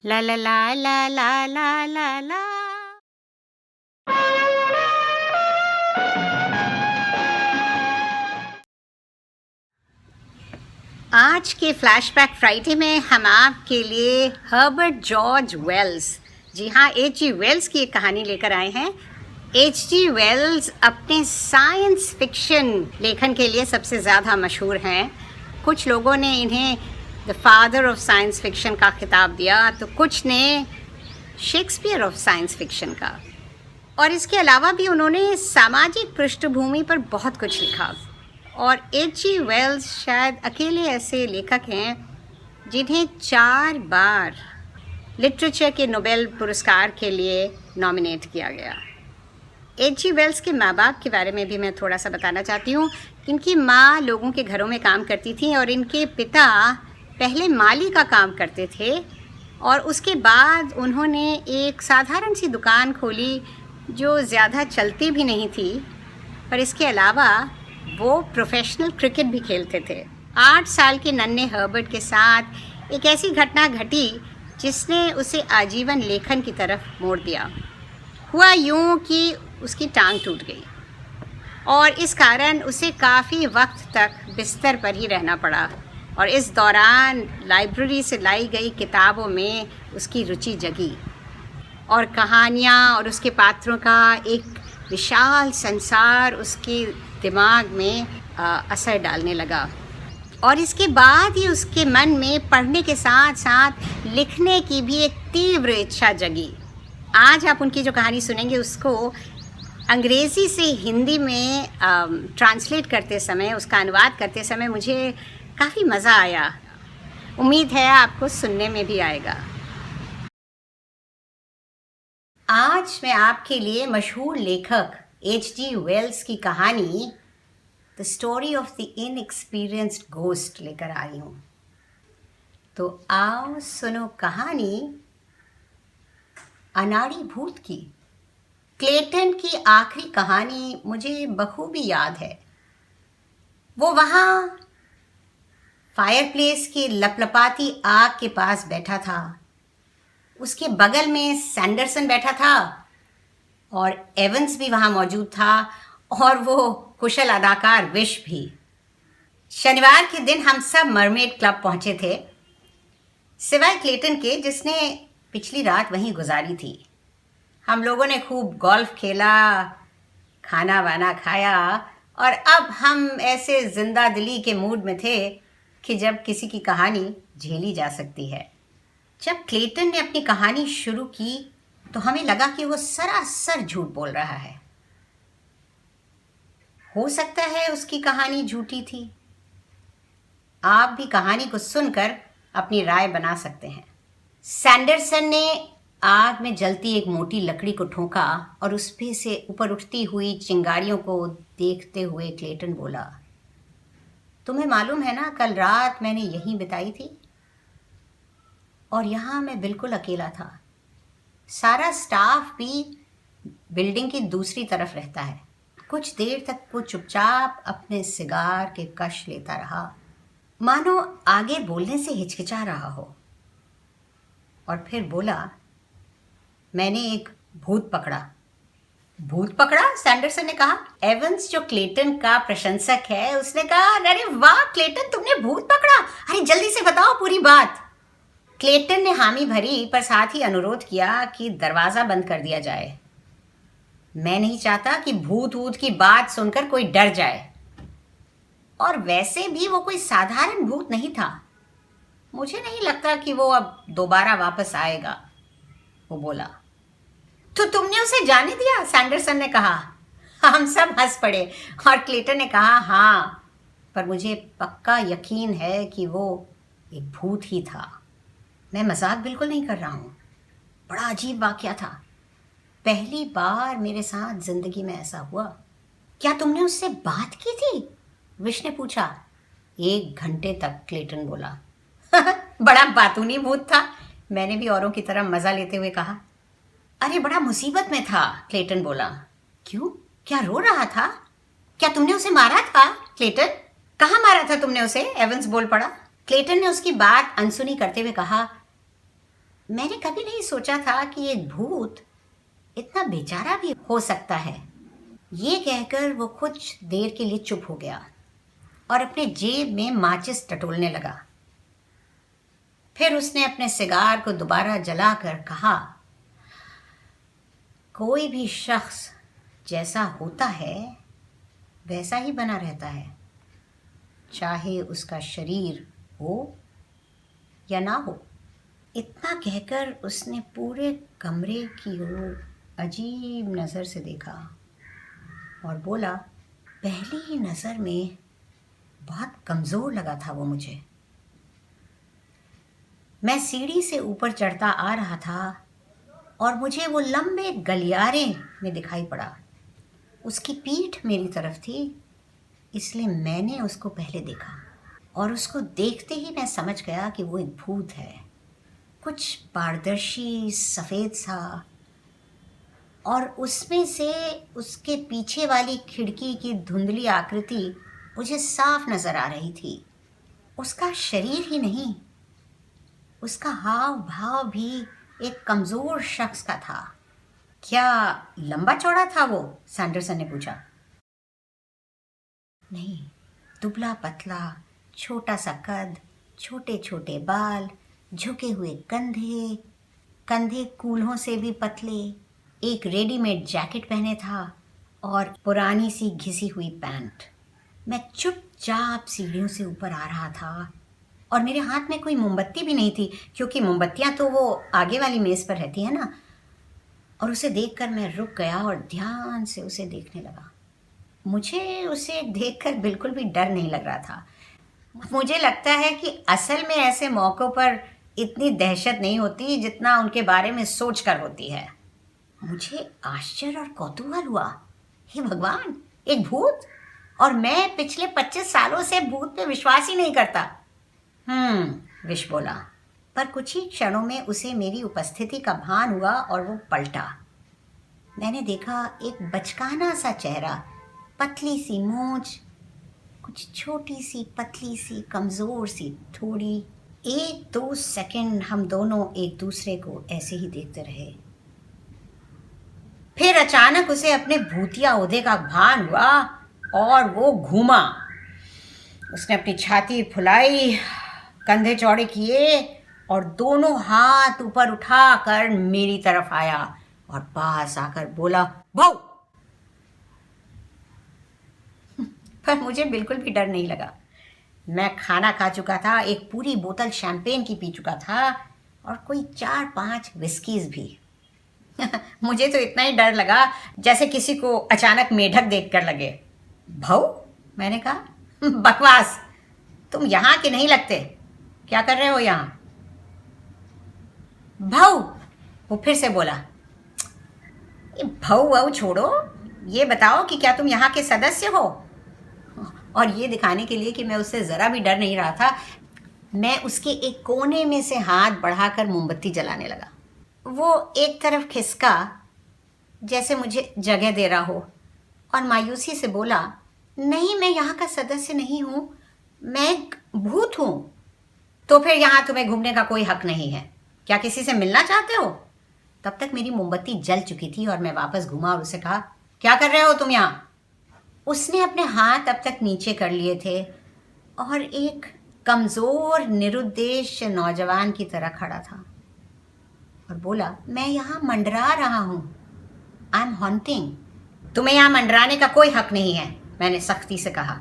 ला ला ला ला ला ला ला ला। आज के flashback Friday में हम आपके लिए हर्बर्ट जॉर्ज वेल्स, जी हाँ, H.G. वेल्स की एक कहानी लेकर आए हैं। H.G. वेल्स अपने साइंस फिक्शन लेखन के लिए सबसे ज़्यादा मशहूर हैं। कुछ लोगों ने इन्हें the father of science fiction का खिताब दिया, तो कुछ ने शेक्सपियर ऑफ साइंस फिक्शन का। और इसके अलावा भी उन्होंने सामाजिक पृष्ठभूमि पर बहुत कुछ लिखा। और H.G. वेल्स शायद अकेले ऐसे लेखक हैं जिन्हें 4 बार लिटरेचर के नोबेल पुरस्कार के लिए नॉमिनेट किया गया। H.G. वेल्स के माँ बाप के बारे में भी मैं थोड़ा सा बताना चाहती हूँ। इनकी माँ लोगों के घरों में काम करती थी और इनके पिता पहले माली का काम करते थे और उसके बाद उन्होंने एक साधारण सी दुकान खोली जो ज़्यादा चलती भी नहीं थी, पर इसके अलावा वो प्रोफेशनल क्रिकेट भी खेलते थे। 8 साल के नन्हे हर्बर्ट के साथ एक ऐसी घटना घटी जिसने उसे आजीवन लेखन की तरफ मोड़ दिया। हुआ यूँ कि उसकी टांग टूट गई और इस कारण उसे काफ़ी वक्त तक बिस्तर पर ही रहना पड़ा। और इस दौरान लाइब्रेरी से लाई गई किताबों में उसकी रुचि जगी और कहानियाँ और उसके पात्रों का एक विशाल संसार उसके दिमाग में असर डालने लगा। और इसके बाद ही उसके मन में पढ़ने के साथ साथ लिखने की भी एक तीव्र इच्छा जगी। आज आप उनकी जो कहानी सुनेंगे उसको अंग्रेज़ी से हिंदी में ट्रांसलेट करते समय, उसका अनुवाद करते समय मुझे काफ़ी मज़ा आया। उम्मीद है आपको सुनने में भी आएगा। आज मैं आपके लिए मशहूर लेखक H.G. वेल्स की कहानी the story of the inexperienced ghost लेकर आई हूँ। तो आओ सुनो कहानी अनाड़ी भूत की। क्लेटन की आखिरी कहानी मुझे बखूबी याद है। वो वहाँ फायरप्लेस की लपलपाती आग के पास बैठा था। उसके बगल में सैंडरसन बैठा था और एवंस भी वहाँ मौजूद था और वो कुशल अदाकार विश भी। शनिवार के दिन हम सब मरमेड क्लब पहुँचे थे, सिवाय क्लेटन के जिसने पिछली रात वहीं गुजारी थी। हम लोगों ने खूब गोल्फ खेला, खाना वाना खाया और अब हम ऐसे जिंदा दिली के मूड में थे कि जब किसी की कहानी झेली जा सकती है। जब क्लेटन ने अपनी कहानी शुरू की तो हमें लगा कि वो सरासर झूठ बोल रहा है। हो सकता है उसकी कहानी झूठी थी। आप भी कहानी को सुनकर अपनी राय बना सकते हैं। सैंडरसन ने आग में जलती एक मोटी लकड़ी को ठोका और उस पे से ऊपर उठती हुई चिंगारियों को देखते हुए क्लेटन बोला, तुम्हें मालूम है ना, कल रात मैंने यहीं बिताई थी और यहाँ मैं बिल्कुल अकेला था। सारा स्टाफ भी बिल्डिंग की दूसरी तरफ रहता है। कुछ देर तक वो चुपचाप अपने सिगार के कश लेता रहा, मानो आगे बोलने से हिचकिचा रहा हो, और फिर बोला, मैंने एक भूत पकड़ा। भूत पकड़ा? सैंडरसन ने कहा। एवंस जो क्लेटन का प्रशंसक है उसने कहा, अरे वाह क्लेटन, तुमने भूत पकड़ा, अरे जल्दी से बताओ पूरी बात। क्लेटन ने हामी भरी पर साथ ही अनुरोध किया कि दरवाज़ा बंद कर दिया जाए। मैं नहीं चाहता कि भूत वूत की बात सुनकर कोई डर जाए, और वैसे भी वो कोई साधारण भूत नहीं था। मुझे नहीं लगता कि वो अब दोबारा वापस आएगा, वो बोला। तो तुमने उसे जाने दिया? सैंडरसन ने कहा। हम सब हंस पड़े और क्लेटन ने कहा, हाँ, पर मुझे पक्का यकीन है कि वो एक भूत ही था। मैं मजाक बिल्कुल नहीं कर रहा हूँ। बड़ा अजीब वाकया था। पहली बार मेरे साथ जिंदगी में ऐसा हुआ। क्या तुमने उससे बात की थी? विश ने पूछा। 1 घंटे तक, क्लेटन बोला। बड़ा बातूनी भूत था, मैंने भी औरों की तरह मजा लेते हुए कहा। अरे बड़ा मुसीबत में था, क्लेटन बोला। क्यों? क्या रो रहा था? क्या तुमने उसे मारा था? क्लेटन, कहाँ मारा था तुमने उसे? एवंस बोल पड़ा। क्लेटन ने उसकी बात अनसुनी करते हुए कहा, मैंने कभी नहीं सोचा था कि एक भूत इतना बेचारा भी हो सकता है। ये कहकर वो कुछ देर के लिए चुप हो गया और अपने जेब में माचिस टटोलने लगा। फिर उसने अपने सिगार को दोबारा जलाकर कहा, कोई भी शख्स जैसा होता है वैसा ही बना रहता है, चाहे उसका शरीर हो या ना हो। इतना कहकर उसने पूरे कमरे की ओर अजीब नज़र से देखा और बोला, पहली ही नज़र में बहुत कमज़ोर लगा था वो मुझे। मैं सीढ़ी से ऊपर चढ़ता आ रहा था और मुझे वो लंबे गलियारे में दिखाई पड़ा। उसकी पीठ मेरी तरफ थी, इसलिए मैंने उसको पहले देखा और उसको देखते ही मैं समझ गया कि वो एक भूत है। कुछ पारदर्शी सफ़ेद सा, और उसमें से उसके पीछे वाली खिड़की की धुंधली आकृति मुझे साफ नज़र आ रही थी। उसका शरीर ही नहीं, उसका हाव भाव भी एक कमज़ोर शख्स का था। क्या लंबा चौड़ा था वो? सैंडरसन ने पूछा। नहीं, दुबला पतला, छोटा सा कद, छोटे छोटे बाल, झुके हुए कंधे, कंधे कूल्हों से भी पतले, एक रेडीमेड जैकेट पहने था और पुरानी सी घिसी हुई पैंट। मैं चुपचाप सीढ़ियों से ऊपर आ रहा था और मेरे हाथ में कोई मोमबत्ती भी नहीं थी, क्योंकि मोमबत्तियाँ तो वो आगे वाली मेज़ पर रहती है ना। और उसे देखकर मैं रुक गया और ध्यान से उसे देखने लगा। मुझे उसे देखकर बिल्कुल भी डर नहीं लग रहा था। मुझे लगता है कि असल में ऐसे मौक़ों पर इतनी दहशत नहीं होती जितना उनके बारे में सोच कर होती है। मुझे आश्चर्य और कौतूहल हुआ। हे भगवान, एक भूत! और मैं पिछले 25 सालों से भूत पे विश्वास ही नहीं करता। विश बोला, पर कुछ ही क्षणों में उसे मेरी उपस्थिति का भान हुआ और वो पलटा। मैंने देखा एक बचकाना सा चेहरा, पतली सी मूंछ, कुछ छोटी सी पतली सी कमज़ोर सी थोड़ी। 1-2 सेकंड हम दोनों एक दूसरे को ऐसे ही देखते रहे। फिर अचानक उसे अपने भूतिया ओहदे का भान हुआ और वो घूमा। उसने अपनी छाती फुलाई, कंधे चौड़े किए और दोनों हाथ ऊपर उठाकर मेरी तरफ आया और पास आकर बोला, भाऊ! पर मुझे बिल्कुल भी डर नहीं लगा। मैं खाना खा चुका था, एक पूरी बोतल शैंपेन की पी चुका था और कोई 4-5 विस्कीज भी। मुझे तो इतना ही डर लगा जैसे किसी को अचानक मेढक देखकर लगे। भाऊ? मैंने कहा, बकवास, तुम यहाँ के नहीं लगते, क्या कर रहे हो यहाँ? भाऊ! वो फिर से बोला। भाऊ वाऊ छोड़ो, ये बताओ कि क्या तुम यहाँ के सदस्य हो? और ये दिखाने के लिए कि मैं उससे ज़रा भी डर नहीं रहा था, मैं उसके एक कोने में से हाथ बढ़ाकर मोमबत्ती जलाने लगा। वो एक तरफ खिसका जैसे मुझे जगह दे रहा हो और मायूसी से बोला, नहीं, मैं यहाँ का सदस्य नहीं हूँ, मैं भूत हूँ। तो फिर यहाँ तुम्हें घूमने का कोई हक नहीं है। क्या किसी से मिलना चाहते हो? तब तक मेरी मोमबत्ती जल चुकी थी और मैं वापस घूमा और उसे कहा, क्या कर रहे हो तुम यहाँ? उसने अपने हाथ अब तक नीचे कर लिए थे और एक कमज़ोर निरुद्देश नौजवान की तरह खड़ा था और बोला, मैं यहाँ मंडरा रहा हूँ, आई एम हॉन्टिंग। तुम्हें यहाँ मंडराने का कोई हक नहीं है, मैंने सख्ती से कहा।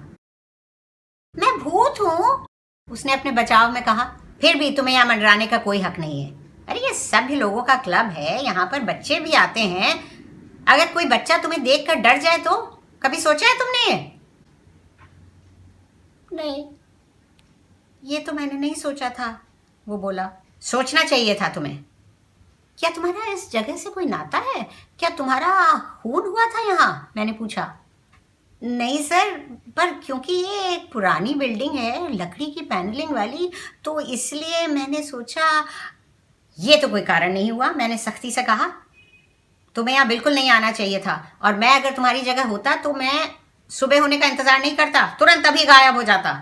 मैं भूत हूँ, उसने अपने बचाव में कहा। फिर भी तुम्हें यहाँ मंडराने का कोई हक नहीं है। अरे ये सभी लोगों का क्लब है, यहाँ पर बच्चे भी आते हैं। अगर कोई बच्चा तुम्हें देखकर डर जाए तो? कभी सोचा है तुमने? नहीं, ये तो मैंने नहीं सोचा था, वो बोला। सोचना चाहिए था तुम्हें। क्या तुम्हारा इस जगह से कोई नाता है? क्या तुम्हारा खून हुआ था यहाँ? मैंने पूछा। नहीं सर, पर क्योंकि ये एक पुरानी बिल्डिंग है, लकड़ी की पैनलिंग वाली, तो इसलिए मैंने सोचा। ये तो कोई कारण नहीं हुआ, मैंने सख्ती से कहा। तुम्हें यहाँ बिल्कुल नहीं आना चाहिए था, और मैं अगर तुम्हारी जगह होता तो मैं सुबह होने का इंतज़ार नहीं करता, तुरंत अभी गायब हो जाता।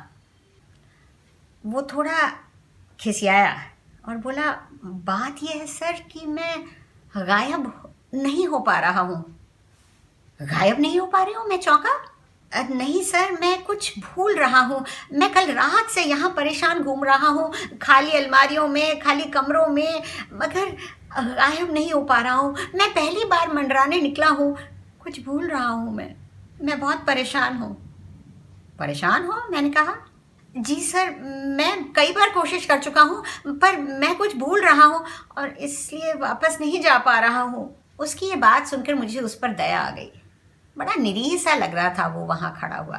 वो थोड़ा खिसियाया और बोला, बात यह है सर कि मैं गायब नहीं हो पा रहा हूँ। गायब नहीं हो पा रही हूँ? मैं चौंका। नहीं सर, मैं कुछ भूल रहा हूँ। मैं कल रात से यहाँ परेशान घूम रहा हूँ, खाली अलमारियों में, खाली कमरों में, मगर गायब नहीं हो पा रहा हूँ। मैं पहली बार मंडराने निकला हूँ। कुछ भूल रहा हूँ मैं बहुत परेशान हूँ। परेशान हो? मैंने कहा। जी सर, मैं कई बार कोशिश कर चुका हूँ, पर मैं कुछ भूल रहा हूँ और इसलिए वापस नहीं जा पा रहा हूँ। उसकी ये बात सुनकर मुझे उस पर दया आ गई। बड़ा निरीह सा लग रहा था वो वहाँ खड़ा हुआ।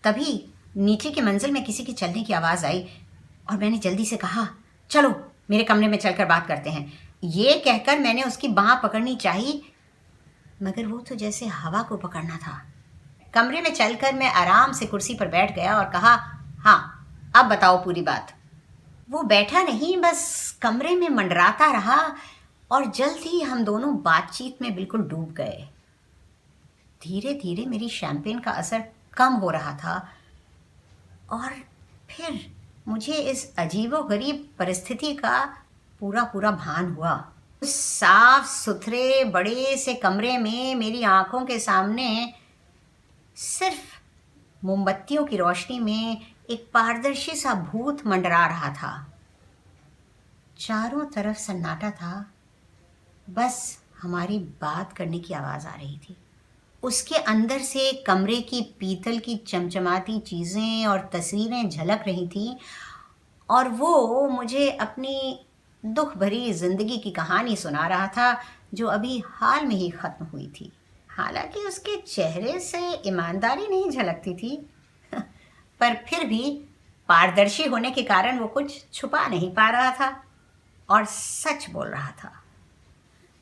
तभी नीचे की मंजिल में किसी के चलने की आवाज़ आई और मैंने जल्दी से कहा, चलो मेरे कमरे में चलकर बात करते हैं। ये कहकर मैंने उसकी बाँह पकड़नी चाही, मगर वो तो जैसे हवा को पकड़ना था। कमरे में चलकर मैं आराम से कुर्सी पर बैठ गया और कहा, हाँ अब बताओ पूरी बात। वो बैठा नहीं, बस कमरे में मंडराता रहा और जल्द ही हम दोनों बातचीत में बिल्कुल डूब गए। धीरे धीरे मेरी शैंपेन का असर कम हो रहा था और फिर मुझे इस अजीबोगरीब परिस्थिति का पूरा पूरा भान हुआ। उस साफ सुथरे बड़े से कमरे में मेरी आंखों के सामने सिर्फ मोमबत्तियों की रोशनी में एक पारदर्शी सा भूत मंडरा रहा था। चारों तरफ सन्नाटा था, बस हमारी बात करने की आवाज़ आ रही थी। उसके अंदर से कमरे की पीतल की चमचमाती चीज़ें और तस्वीरें झलक रही थीं और वो मुझे अपनी दुख भरी ज़िंदगी की कहानी सुना रहा था जो अभी हाल में ही ख़त्म हुई थी। हालांकि उसके चेहरे से ईमानदारी नहीं झलकती थी, पर फिर भी पारदर्शी होने के कारण वो कुछ छुपा नहीं पा रहा था और सच बोल रहा था।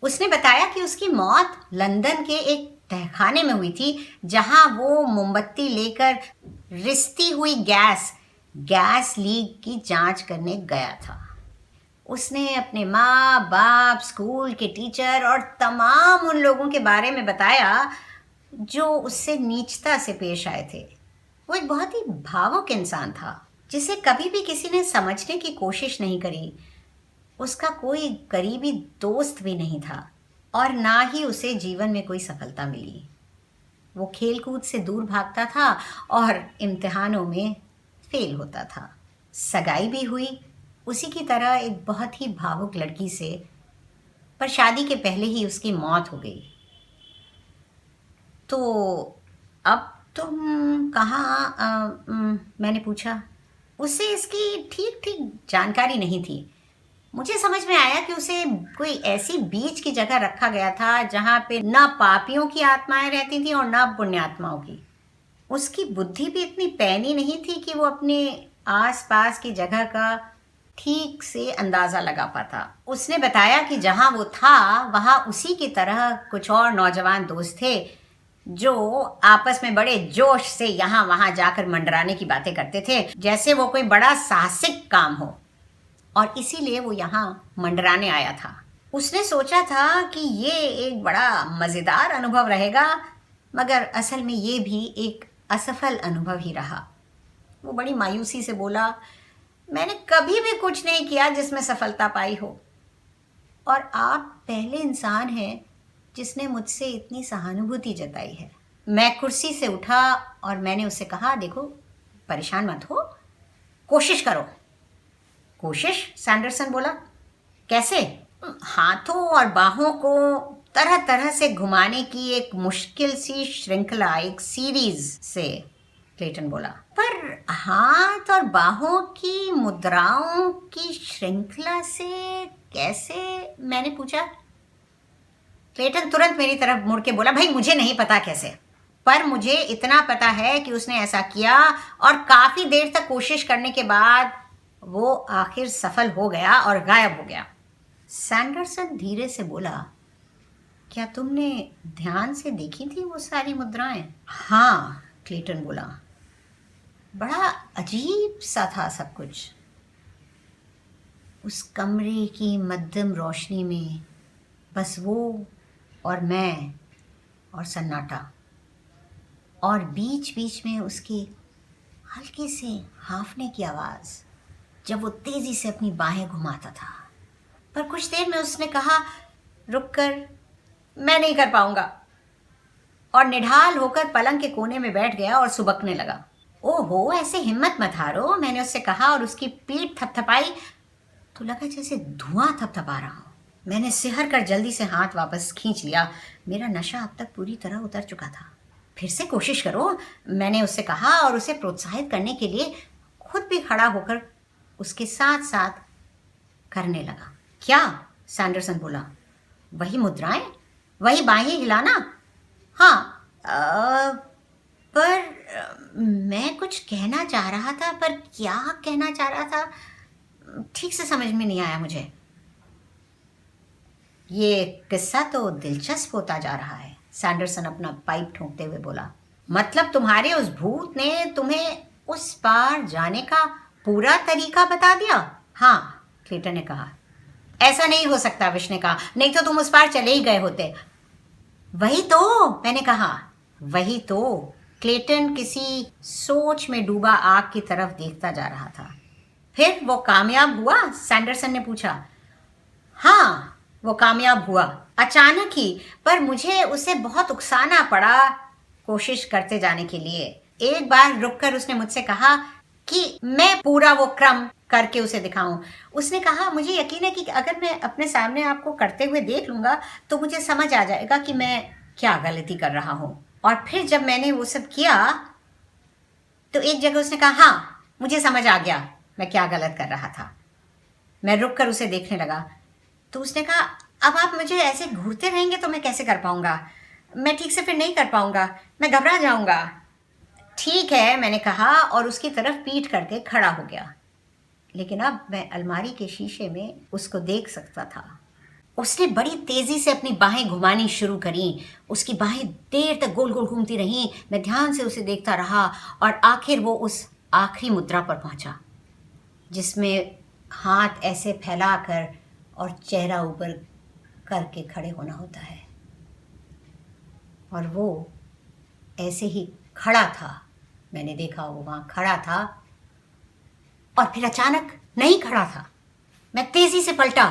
उसने बताया कि उसकी मौत लंदन के एक तहखाने में हुई थी, जहां वो मोमबत्ती लेकर रिसती हुई गैस लीक की जांच करने गया था। उसने अपने माँ बाप, स्कूल के टीचर और तमाम उन लोगों के बारे में बताया जो उससे नीचता से पेश आए थे। वो एक बहुत ही भावुक इंसान था जिसे कभी भी किसी ने समझने की कोशिश नहीं करी। उसका कोई करीबी दोस्त भी नहीं था और ना ही उसे जीवन में कोई सफलता मिली। वो खेलकूद से दूर भागता था और इम्तिहानों में फेल होता था। सगाई भी हुई उसी की तरह एक बहुत ही भावुक लड़की से, पर शादी के पहले ही उसकी मौत हो गई। तो अब तुम कहाँ? मैंने पूछा। उसे इसकी ठीक ठीक जानकारी नहीं थी। मुझे समझ में आया कि उसे कोई ऐसी बीच की जगह रखा गया था जहाँ पे ना पापियों की आत्माएं रहती थी और ना पुण्यात्माओं की। उसकी बुद्धि भी इतनी पैनी नहीं थी कि वो अपने आसपास की जगह का ठीक से अंदाज़ा लगा पाता। उसने बताया कि जहाँ वो था वहाँ उसी की तरह कुछ और नौजवान दोस्त थे जो आपस में बड़े जोश से यहाँ वहाँ जाकर मंडराने की बातें करते थे, जैसे वो कोई बड़ा साहसिक काम हो, और इसीलिए वो यहाँ मंडराने आया था। उसने सोचा था कि ये एक बड़ा मज़ेदार अनुभव रहेगा, मगर असल में ये भी एक असफल अनुभव ही रहा। वो बड़ी मायूसी से बोला, मैंने कभी भी कुछ नहीं किया जिसमें सफलता पाई हो, और आप पहले इंसान हैं जिसने मुझसे इतनी सहानुभूति जताई है। मैं कुर्सी से उठा और मैंने उससे कहा, देखो परेशान मत हो, कोशिश करो। कोशिश? सैंडरसन बोला। कैसे? हाथों और बाहों को तरह तरह से घुमाने की एक मुश्किल सी श्रृंखला, एक सीरीज से, क्लेटन बोला। पर हाथ और बाहों की मुद्राओं की श्रृंखला से कैसे? मैंने पूछा। क्लेटन तुरंत मेरी तरफ मुड़ के बोला, भाई मुझे नहीं पता कैसे, पर मुझे इतना पता है कि उसने ऐसा किया और काफ़ी देर तक कोशिश करने के बाद वो आखिर सफल हो गया और गायब हो गया। सैंडरसन धीरे से बोला, क्या तुमने ध्यान से देखी थी वो सारी मुद्राएं? हाँ, क्लेटन बोला। बड़ा अजीब सा था सब कुछ। उस कमरे की मध्यम रोशनी में बस वो और मैं और सन्नाटा, और बीच बीच में उसकी हल्की से हाँफने की आवाज़। जब वो तेजी से अपनी बाहें घुमाता था। पर कुछ देर में उसने कहा, रुककर, मैं नहीं कर पाऊंगा, और निढाल होकर पलंग के कोने में बैठ गया और सुबकने लगा। ओहो, ऐसे हिम्मत मत हारो, मैंने उससे कहा और उसकी पीठ थपथपाई तो लगा जैसे धुआं थपथपा रहा हूं। मैंने सिहर कर जल्दी से हाथ वापस खींच लिया। मेरा नशा अब तक पूरी तरह उतर चुका था। फिर से कोशिश करो, मैंने उससे कहा और उसे प्रोत्साहित करने के लिए खुद भी खड़ा होकर उसके साथ साथ करने लगा। क्या? सैंडरसन बोला। वही मुद्राएं, वही बाहें हिलाना। हाँ, पर मैं कुछ कहना चाह रहा था, पर क्या कहना चाह रहा था ठीक से समझ में नहीं आया मुझे। ये किस्सा तो दिलचस्प होता जा रहा है, सैंडरसन अपना पाइप ठोंकते हुए बोला। मतलब तुम्हारे उस भूत ने तुम्हें उस पार जाने का पूरा तरीका बता दिया? हाँ, क्लेटन ने कहा। ऐसा नहीं हो सकता, विश ने कहा, नहीं तो तुम उस पार चले ही गए होते। वही तो, मैंने कहा। वही तो। क्लेटन किसी सोच में डूबा आग की तरफ देखता जा रहा था। फिर वो कामयाब हुआ? सैंडरसन ने पूछा। हाँ, वो कामयाब हुआ, अचानक ही, पर मुझे उसे बहुत उकसाना पड़ा कोशिश करते जाने के लिए। एक बार रुककर उसने मुझसे कहा कि मैं पूरा वो क्रम करके उसे दिखाऊं। उसने कहा, मुझे यकीन है कि अगर मैं अपने सामने आपको करते हुए देख लूंगा तो मुझे समझ आ जाएगा कि मैं क्या गलती कर रहा हूं। और फिर जब मैंने वो सब किया तो एक जगह उसने कहा, हाँ, मुझे समझ आ गया मैं क्या गलत कर रहा था। मैं रुक कर उसे देखने लगा तो उसने कहा, अब आप मुझे ऐसे घूरते रहेंगे तो मैं कैसे कर पाऊंगा? मैं ठीक से फिर नहीं कर पाऊंगा, मैं घबरा जाऊंगा। ठीक है, मैंने कहा और उसकी तरफ पीठ करके खड़ा हो गया। लेकिन अब मैं अलमारी के शीशे में उसको देख सकता था। उसने बड़ी तेजी से अपनी बाहें घुमानी शुरू करी। उसकी बाहें देर तक गोल गोल घूमती रहीं। मैं ध्यान से उसे देखता रहा और आखिर वो उस आखिरी मुद्रा पर पहुंचा जिसमें हाथ ऐसे फैलाकर और चेहरा ऊपर करके खड़े होना होता है। और वो ऐसे ही खड़ा था। मैंने देखा वो वहां खड़ा था और फिर अचानक नहीं खड़ा था। मैं तेजी से पलटा,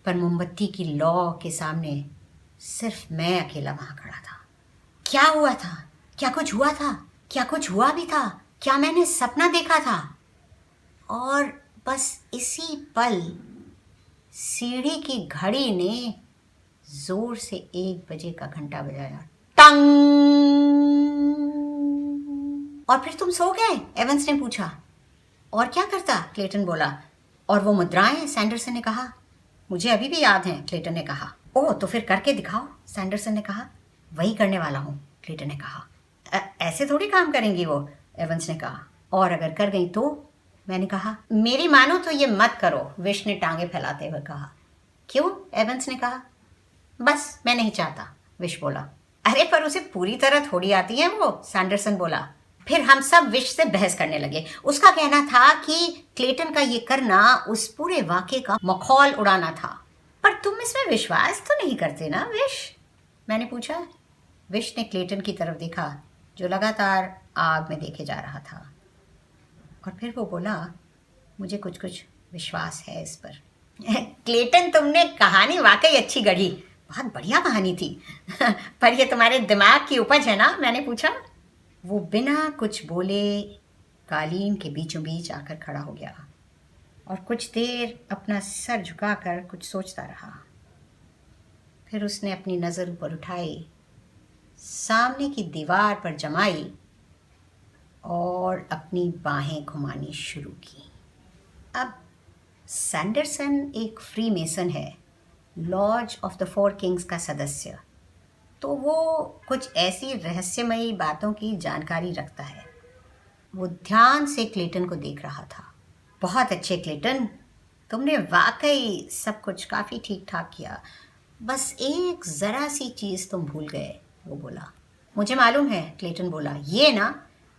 पर मोमबत्ती की लौ के सामने सिर्फ मैं अकेला वहां खड़ा था। क्या हुआ था? क्या कुछ हुआ था? क्या कुछ हुआ भी था? क्या मैंने सपना देखा था? और बस इसी पल सीढ़ी की घड़ी ने जोर से 1 बजे का घंटा बजाया। टंग! और फिर तुम सो गए? एवंस ने पूछा। और क्या करता? क्लेटन बोला। और वो मुद्राएं? सैंडरसन ने कहा। मुझे अभी भी याद हैं, क्लेटन ने कहा। ओह, तो फिर करके दिखाओ, सैंडरसन ने कहा। वही करने वाला हूं, क्लेटन ने कहा। ऐसे थोड़ी काम करेंगी वो, एवंस ने कहा। और अगर कर गई तो? मैंने कहा। मेरी मानो तो ये मत करो, विश ने टांगे फैलाते हुए कहा। क्यों? एवंस ने कहा। बस मैं नहीं चाहता, विश बोला। अरे पर उसे पूरी तरह थोड़ी आती है वो, सैंडरसन बोला। फिर हम सब विश से बहस करने लगे। उसका कहना था कि क्लेटन का ये करना उस पूरे वाक़े का मखौल उड़ाना था। पर तुम इसमें विश्वास तो नहीं करते ना, विश? मैंने पूछा। विश ने क्लेटन की तरफ देखा जो लगातार आग में देखे जा रहा था। और फिर वो बोला, मुझे कुछ कुछ विश्वास है इस पर। क्लेटन, तुमने कहानी वाकई अच्छी गढ़ी, बहुत बढ़िया कहानी थी। पर ये तुम्हारे दिमाग की उपज है ना? मैंने पूछा। वो बिना कुछ बोले कालीन के बीचों बीच आकर खड़ा हो गया और कुछ देर अपना सर झुकाकर कुछ सोचता रहा। फिर उसने अपनी नज़र ऊपर उठाई, सामने की दीवार पर जमाई और अपनी बाहें घुमानी शुरू की। अब सैंडरसन एक फ्री मेसन है, लॉज ऑफ द 4 किंग्स का सदस्य, तो वो कुछ ऐसी रहस्यमयी बातों की जानकारी रखता है। वो ध्यान से क्लेटन को देख रहा था। बहुत अच्छे क्लेटन, तुमने वाकई सब कुछ काफ़ी ठीक ठाक किया, बस एक ज़रा सी चीज़ तुम भूल गए, वो बोला। मुझे मालूम है, क्लेटन बोला, ये ना।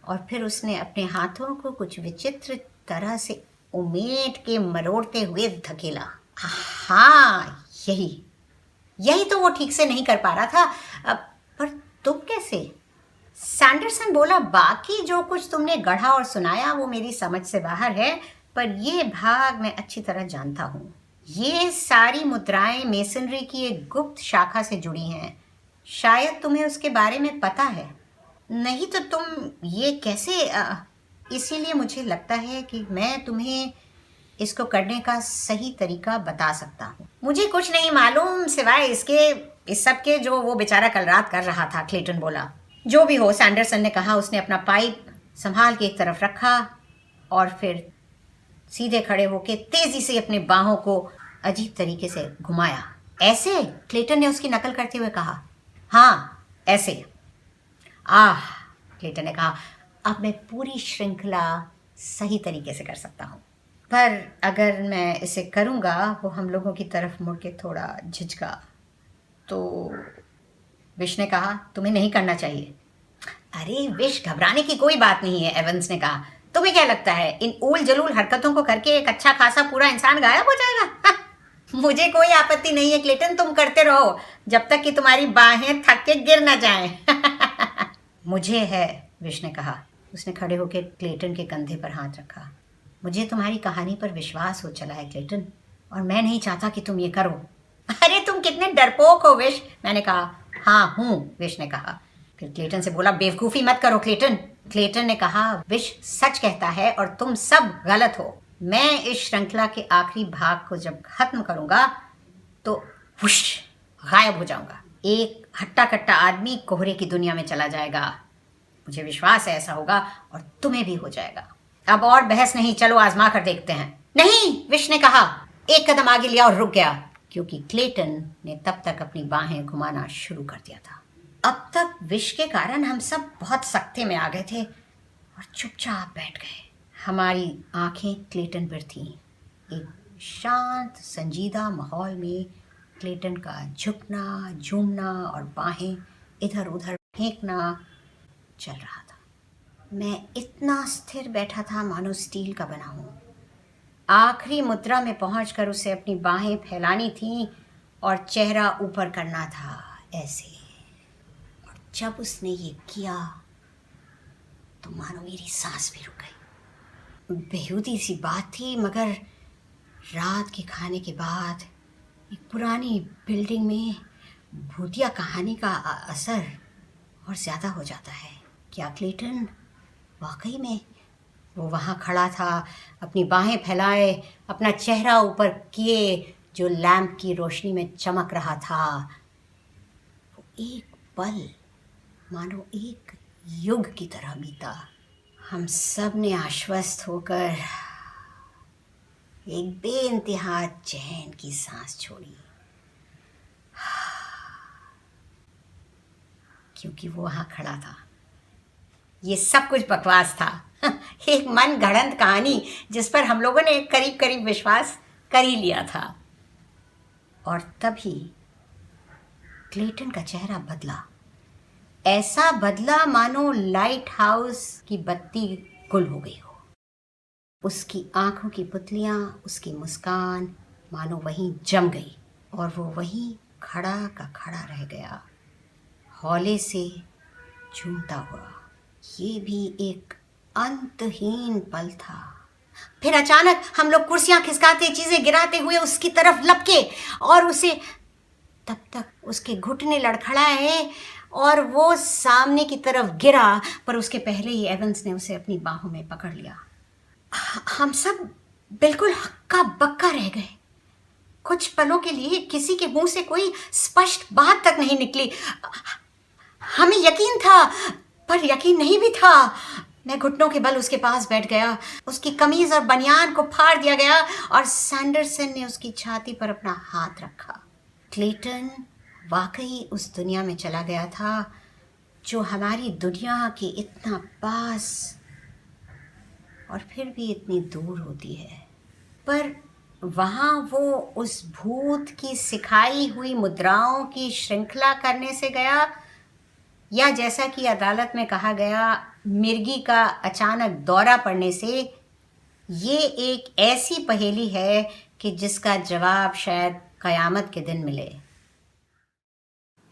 और फिर उसने अपने हाथों को कुछ विचित्र तरह से उमेट के मरोड़ते हुए धकेला। हाँ, यही तो वो ठीक से नहीं कर पा रहा था। पर तुम कैसे? सैंडरसन बोला, बाकी जो कुछ तुमने गढ़ा और सुनाया वो मेरी समझ से बाहर है, पर ये भाग मैं अच्छी तरह जानता हूँ। ये सारी मुद्राएं मेसनरी की एक गुप्त शाखा से जुड़ी हैं। शायद तुम्हें उसके बारे में पता है। नहीं तो तुम ये कैसे इसीलिए मुझे लगता है कि मैं तुम्हें इसको करने का सही तरीका बता सकता हूँ। मुझे कुछ नहीं मालूम सिवाय इस सब के जो वो बेचारा कल रात कर रहा था, क्लेटन बोला। जो भी हो, सैंडरसन ने कहा। उसने अपना पाइप संभाल के एक तरफ रखा और फिर सीधे खड़े होके तेजी से अपने बाहों को अजीब तरीके से घुमाया। ऐसे? क्लेटन ने उसकी नकल करते हुए कहा। हाँ, ऐसे। क्लेटन ने कहा, अब मैं पूरी श्रृंखला सही तरीके से कर सकता हूँ, पर अगर मैं इसे करूँगा वो हम लोगों की तरफ मुड़ के थोड़ा झिझका तो। विश ने कहा, तुम्हें नहीं करना चाहिए। अरे विश, घबराने की कोई बात नहीं है, एवंस ने कहा। तुम्हें क्या लगता है इन ऊल जलूल हरकतों को करके एक अच्छा खासा पूरा इंसान गायब हो जाएगा? मुझे कोई आपत्ति नहीं है क्लेटन, तुम करते रहो जब तक कि तुम्हारी बाहें थक के गिर ना जाएं। मुझे है, विश ने कहा। उसने खड़े होकर क्लेटन के कंधे पर हाथ रखा। मुझे तुम्हारी कहानी पर विश्वास हो चला है क्लेटन, और मैं नहीं चाहता कि तुम ये करो। अरे तुम कितने डरपोक हो विश, मैंने कहा। हाँ हूँ, विश ने कहा। फिर क्लेटन से बोला, बेवकूफ़ी मत करो क्लेटन। क्लेटन ने कहा, विश सच कहता है और तुम सब गलत हो। मैं इस श्रृंखला के आखिरी भाग को जब खत्म करूंगा तो हुश गायब हो जाऊंगा। एक हट्टा कट्टा आदमी कोहरे की दुनिया में चला जाएगा। मुझे विश्वास है ऐसा होगा, और तुम्हें भी हो जाएगा। अब और बहस नहीं, चलो आजमा कर देखते हैं। नहीं, विश ने कहा। एक कदम आगे लिया और रुक गया, क्योंकि क्लेटन ने तब तक अपनी बाहें घुमाना शुरू कर दिया था। अब तक विश के कारण हम सब बहुत सख्ते में आ गए थे और चुपचाप बैठ गए। हमारी आंखें क्लेटन पर थीं। एक शांत संजीदा माहौल में क्लेटन का झुकना, झूमना और बाहें इधर उधर फेंकना चल रहा था। मैं इतना स्थिर बैठा था मानो स्टील का बना हूँ। आखिरी मुद्रा में पहुंचकर उसे अपनी बाहें फैलानी थीं और चेहरा ऊपर करना था, ऐसे। और जब उसने ये किया तो मानो मेरी सांस भी रुक गई। बेहूदी सी बात थी, मगर रात के खाने के बाद एक पुरानी बिल्डिंग में भूतिया कहानी का असर और ज़्यादा हो जाता है। क्या क्लेटन वाकई में वो वहाँ खड़ा था, अपनी बाहें फैलाए, अपना चेहरा ऊपर किए, जो लैंप की रोशनी में चमक रहा था? वो एक पल मानो एक युग की तरह बीता। हम सब ने आश्वस्त होकर एक बेइंतहा चैन की सांस छोड़ी, क्योंकि वो वहाँ खड़ा था। ये सब कुछ बकवास था, एक मन गढ़ंत कहानी जिस पर हम लोगों ने करीब करीब विश्वास कर ही लिया था। और तभी क्लेटन का चेहरा बदला। ऐसा बदला मानो लाइट हाउस की बत्ती गुल हो गई हो। उसकी आंखों की पुतलियां, उसकी मुस्कान मानो वहीं जम गई, और वो वहीं खड़ा का खड़ा रह गया, हौले से झूमता हुआ। ये भी एक अंतहीन पल था। फिर अचानक हम लोग कुर्सियां खिसकाते, चीजें गिराते हुए उसकी तरफ लपके और उसे, तब तक उसके घुटने लड़खड़ाए और वो सामने की तरफ गिरा, पर उसके पहले ही एवंस ने उसे अपनी बाहों में पकड़ लिया। हम सब बिल्कुल हक्का बक्का रह गए। कुछ पलों के लिए किसी के मुंह से कोई स्पष्ट बात तक नहीं निकली। हमें यकीन था, पर यकीन नहीं भी था। मैं घुटनों के बल उसके पास बैठ गया। उसकी कमीज और बनियान को फाड़ दिया गया और सैंडरसन ने उसकी छाती पर अपना हाथ रखा। क्लेटन वाकई उस दुनिया में चला गया था जो हमारी दुनिया के इतना पास और फिर भी इतनी दूर होती है। पर वहाँ वो उस भूत की सिखाई हुई मुद्राओं की श्रृंखला करने से गया, या जैसा कि अदालत में कहा गया, मिर्गी का अचानक दौरा पड़ने से? ये एक ऐसी पहेली है कि जिसका जवाब शायद कयामत के दिन मिले।